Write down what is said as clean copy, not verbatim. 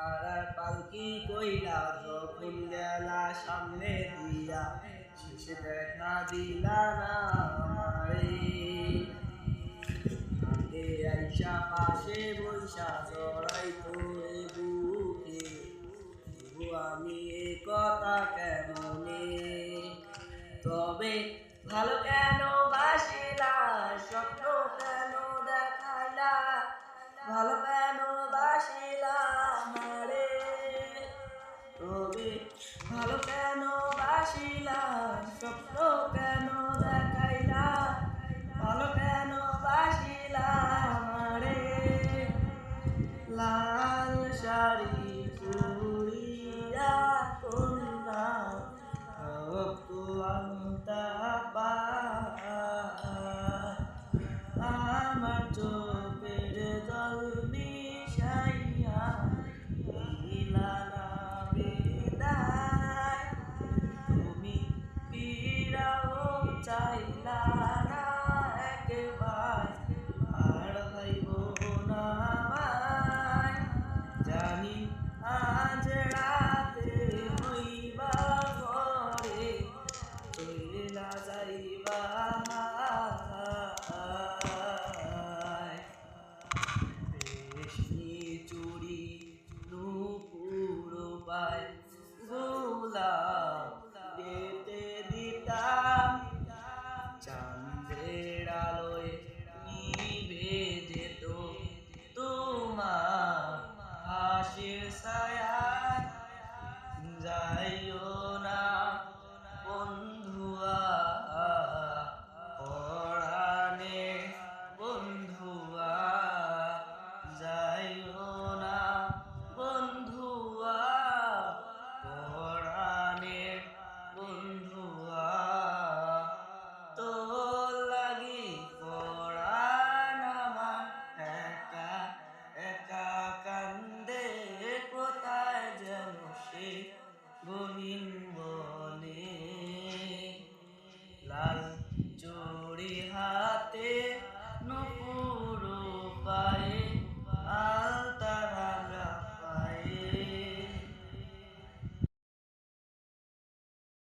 আর পালকি কইরা যখন গেলা সামনে দিয়া, শেষে দেখা দিলা না আমারে। আগে আইসা পাশে বৈশা জড়াইতো এ বুকে, তবু আমি এ কথা কেমনে। তবে ভালো কেন বাসিলা, স্বপ্ন কেন দেখাইলা, ভালো কেন বাসিলা আমারে। তবে ভালো কেন বাসিলা, স্বপ্ন কেন দেখাইলা, ভালো কেন বাসিলা আমারে। লাল শাড়ি চুড়িয়া কন্যা ভক্ত আনতা আমার চোখের জল মিশাইয়া দিলা না বিদায়। তুমি ফিরাও চাইলা না একবার, আর হইব না আমায়। জানি আজ রাতে হইবা ঘরে, চইলা যাইবা। রেশমি চুড়ি নূপুর পায় গোলাপ দিতে দিতাম, চাঁদের আলোয় নিভে যেত তোমার হাসির ছায়া। যাইও